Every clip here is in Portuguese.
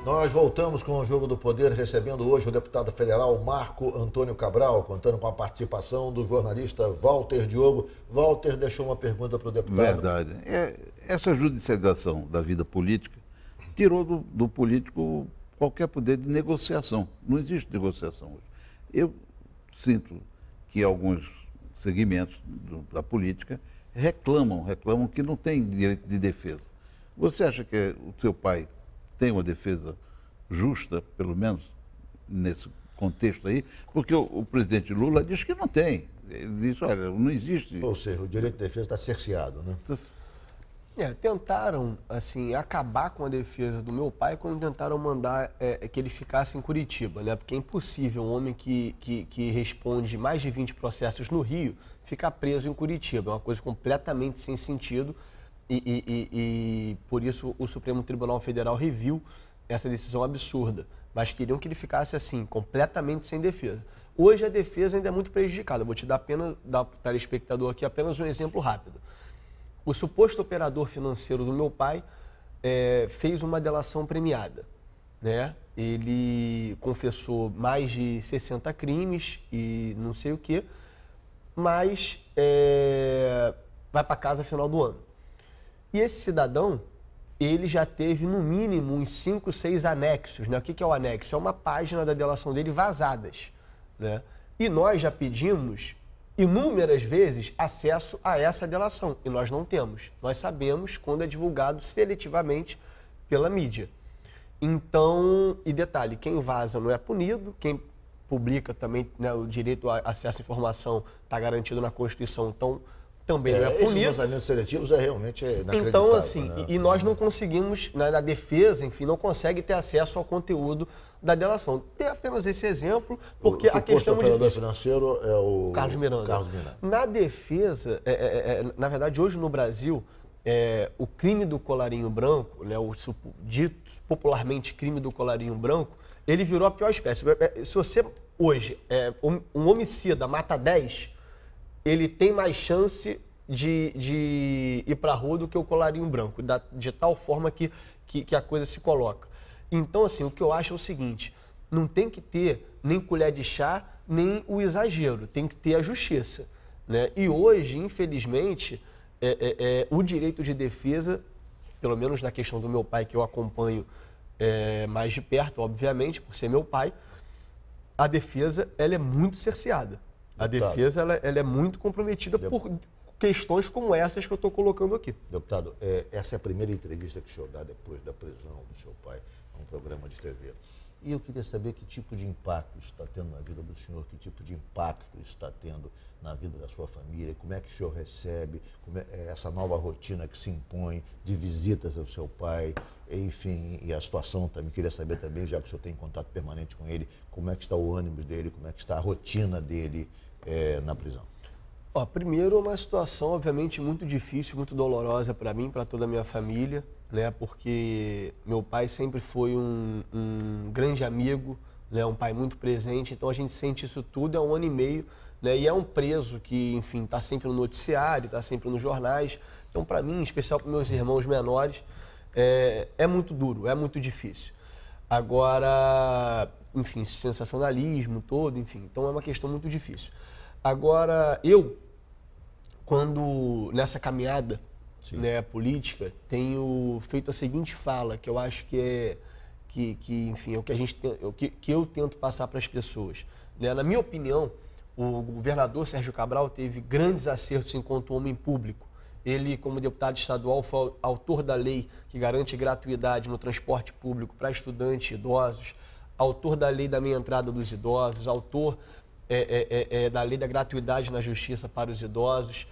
Nós voltamos com o Jogo do Poder, recebendo hoje o deputado federal Marco Antônio Cabral, contando com a participação do jornalista Walter Diogo. Walter deixou uma pergunta para o deputado. Verdade. Essa judicialização da vida política tirou do político qualquer poder de negociação. Não existe negociação hoje. Eu sinto que alguns segmentos da política reclamam que não tem direito de defesa. Você acha que o seu pai tem uma defesa justa, pelo menos nesse contexto aí? Porque o presidente Lula diz que não tem. Ele diz, olha, não existe. Ou seja, o direito de defesa está cerceado, né? Tentaram, assim, acabar com a defesa do meu pai quando tentaram mandar que ele ficasse em Curitiba, né? Porque é impossível um homem que responde mais de 20 processos no Rio ficar preso em Curitiba. É uma coisa completamente sem sentido e por isso o Supremo Tribunal Federal reviu essa decisão absurda. Mas queriam que ele ficasse, assim, completamente sem defesa. Hoje a defesa ainda é muito prejudicada. Vou te dar para o telespectador aqui apenas um exemplo rápido. O suposto operador financeiro do meu pai fez uma delação premiada, né? Ele confessou mais de 60 crimes e não sei o quê, mas vai para casa no final do ano. E esse cidadão, ele já teve no mínimo uns 5, 6 anexos, né? O que é o anexo? É uma página da delação dele vazadas, né? E nós já pedimos inúmeras vezes acesso a essa delação e nós não temos. Nós sabemos quando é divulgado seletivamente pela mídia. Então, e detalhe, quem vaza não é punido, quem publica também, né, o direito a acesso à informação está garantido na Constituição, então também não é punido. Esses vazamentos seletivos realmente inacreditável. Então, assim, né? e nós não conseguimos, na defesa, enfim, não consegue ter acesso ao conteúdo da delação. Tem apenas esse exemplo, porque a questão O operador financeiro é o Carlos Miranda. Na defesa, na verdade, hoje no Brasil, o crime do colarinho branco, né, o dito popularmente crime do colarinho branco, ele virou a pior espécie. Se você hoje, um homicida mata 10, ele tem mais chance de ir para a rua do que o colarinho branco, de tal forma que a coisa se coloca. Então, assim, o que eu acho é o seguinte, não tem que ter nem colher de chá, nem o exagero, tem que ter a justiça, né? E hoje, infelizmente, o direito de defesa, pelo menos na questão do meu pai, que eu acompanho mais de perto, obviamente, por ser meu pai, a defesa ela é muito cerceada. A defesa ela é muito comprometida por questões como essas que eu estou colocando aqui. Deputado, essa é a primeira entrevista que o senhor dá depois da prisão do seu pai a um programa de TV. E eu queria saber que tipo de impacto isso está tendo na vida do senhor, que tipo de impacto isso está tendo na vida da sua família, como é que o senhor recebe essa nova rotina que se impõe de visitas ao seu pai, enfim, e a situação também, queria saber também, já que o senhor tem contato permanente com ele, como é que está o ânimo dele, como é que está a rotina dele na prisão. Primeiro, uma situação, obviamente, muito difícil, muito dolorosa para mim, para toda a minha família, né? Porque meu pai sempre foi um grande amigo, né? Um pai muito presente, então a gente sente isso tudo há 1 ano e meio, né? E é um preso que, enfim, está sempre no noticiário, está sempre nos jornais. Então, para mim, em especial para meus irmãos menores, é muito duro, é muito difícil. Agora, enfim, sensacionalismo todo, enfim, então é uma questão muito difícil. Agora, quando nessa caminhada, né, política, tenho feito a seguinte fala, que eu acho que enfim, é o que a gente que eu tento passar para as pessoas, né? Na minha opinião, o governador Sérgio Cabral teve grandes acertos enquanto homem público. Ele, como deputado estadual, foi autor da lei que garante gratuidade no transporte público para estudantes e idosos, autor da lei da meia entrada dos idosos, autor da lei da gratuidade na justiça para os idosos.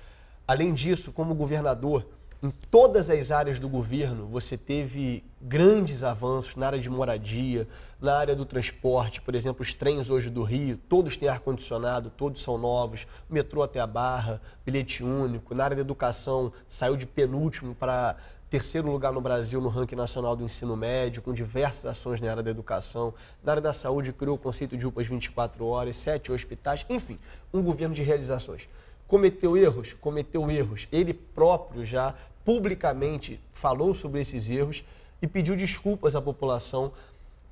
Além disso, como governador, em todas as áreas do governo, você teve grandes avanços na área de moradia, na área do transporte. Por exemplo, os trens hoje do Rio, todos têm ar-condicionado, todos são novos, metrô até a Barra, bilhete único. Na área da educação, saiu de penúltimo para 3º lugar no Brasil no ranking nacional do ensino médio, com diversas ações na área da educação. Na área da saúde, criou o conceito de UPAs 24 horas, 7 hospitais, enfim, um governo de realizações. Cometeu erros? Cometeu erros. Ele próprio já publicamente falou sobre esses erros e pediu desculpas à população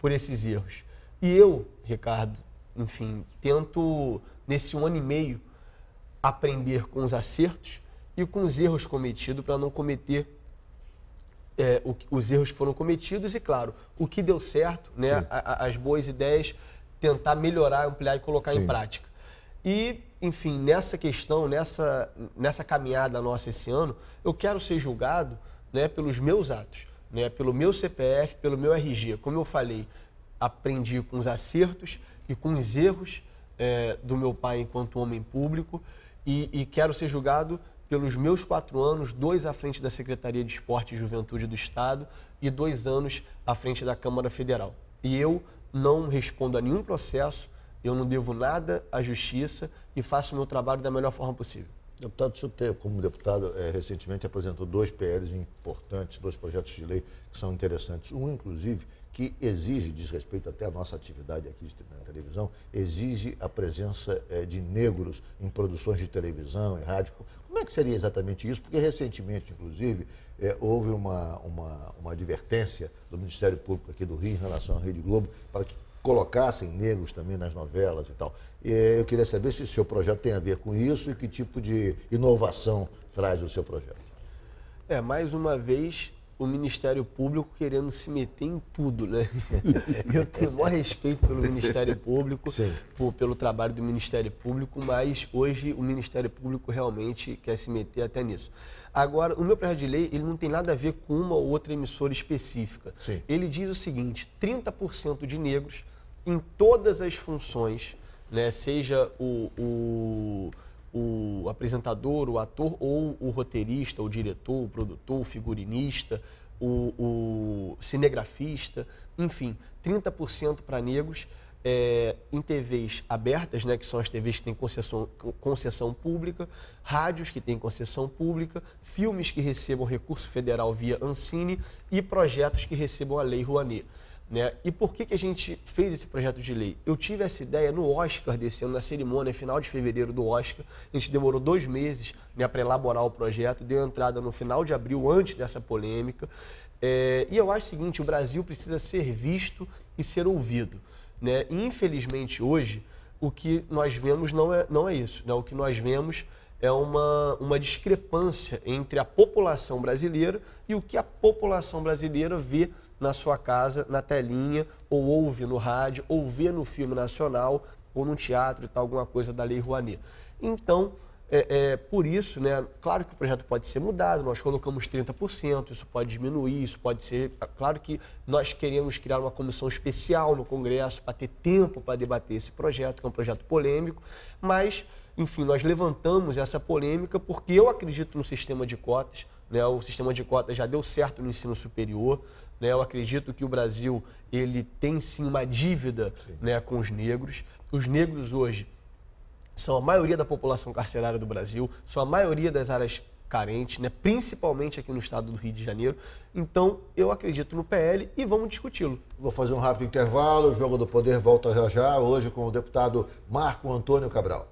por esses erros. E eu, Ricardo, enfim, tento, nesse 1 ano e meio, aprender com os acertos e com os erros cometidos para não cometer os erros que foram cometidos e, claro, o que deu certo, né, as boas ideias, tentar melhorar, ampliar e colocar em prática. E, enfim, nessa questão, nessa caminhada nossa esse ano, eu quero ser julgado, né, pelos meus atos, né, pelo meu CPF, pelo meu RG. Como eu falei, aprendi com os acertos e com os erros do meu pai enquanto homem público e quero ser julgado pelos meus 4 anos, 2 à frente da Secretaria de Esporte e Juventude do Estado e 2 anos à frente da Câmara Federal. E eu não respondo a nenhum processo, eu não devo nada à Justiça e faço o meu trabalho da melhor forma possível. Deputado, o senhor, como deputado, recentemente apresentou 2 PLs importantes, 2 projetos de lei que são interessantes. Um, inclusive, que exige, diz respeito até à nossa atividade aqui na televisão, exige a presença de negros em produções de televisão e rádio. Como é que seria exatamente isso? Porque recentemente, inclusive, houve uma advertência do Ministério Público aqui do Rio em relação à Rede Globo para que colocassem negros também nas novelas e tal. Eu queria saber se o seu projeto tem a ver com isso e que tipo de inovação traz o seu projeto. Mais uma vez, o Ministério Público querendo se meter em tudo, né? Eu tenho o maior respeito pelo Ministério Público, pelo trabalho do Ministério Público, mas hoje o Ministério Público realmente quer se meter até nisso. Agora, o meu projeto de lei, ele não tem nada a ver com uma ou outra emissora específica. Ele diz o seguinte, 30% de negros em todas as funções, né, seja o apresentador, o ator, ou o roteirista, o diretor, o produtor, o figurinista, o cinegrafista, enfim, 30% para negros em TVs abertas, né, que são as TVs que têm concessão pública, rádios que têm concessão pública, filmes que recebam recurso federal via Ancine e projetos que recebam a Lei Rouanet. Né? E por que a gente fez esse projeto de lei? Eu tive essa ideia no Oscar desse ano, na cerimônia final de fevereiro do Oscar. A gente demorou 2 meses, né, para elaborar o projeto, deu entrada no final de abril, antes dessa polêmica. E eu acho o seguinte, o Brasil precisa ser visto e ser ouvido. Né? E, infelizmente, hoje, o que nós vemos não é isso. Né? O que nós vemos é uma discrepância entre a população brasileira e o que a população brasileira vê na sua casa, na telinha, ou ouve no rádio, ou vê no filme nacional, ou no teatro e tal, alguma coisa da Lei Rouanet. Então, por isso, né, claro que o projeto pode ser mudado, nós colocamos 30%, isso pode diminuir, isso pode ser... Claro que nós queremos criar uma comissão especial no Congresso para ter tempo para debater esse projeto, que é um projeto polêmico, mas, enfim, nós levantamos essa polêmica porque eu acredito no sistema de cotas, né, o sistema de cotas já deu certo no ensino superior, né, eu acredito que o Brasil ele tem sim uma dívida, né, com os negros. Os negros hoje são a maioria da população carcerária do Brasil, são a maioria das áreas carentes, né, principalmente aqui no estado do Rio de Janeiro. Então, eu acredito no PL e vamos discuti-lo. Vou fazer um rápido intervalo, o Jogo do Poder volta já já, hoje com o deputado Marco Antônio Cabral.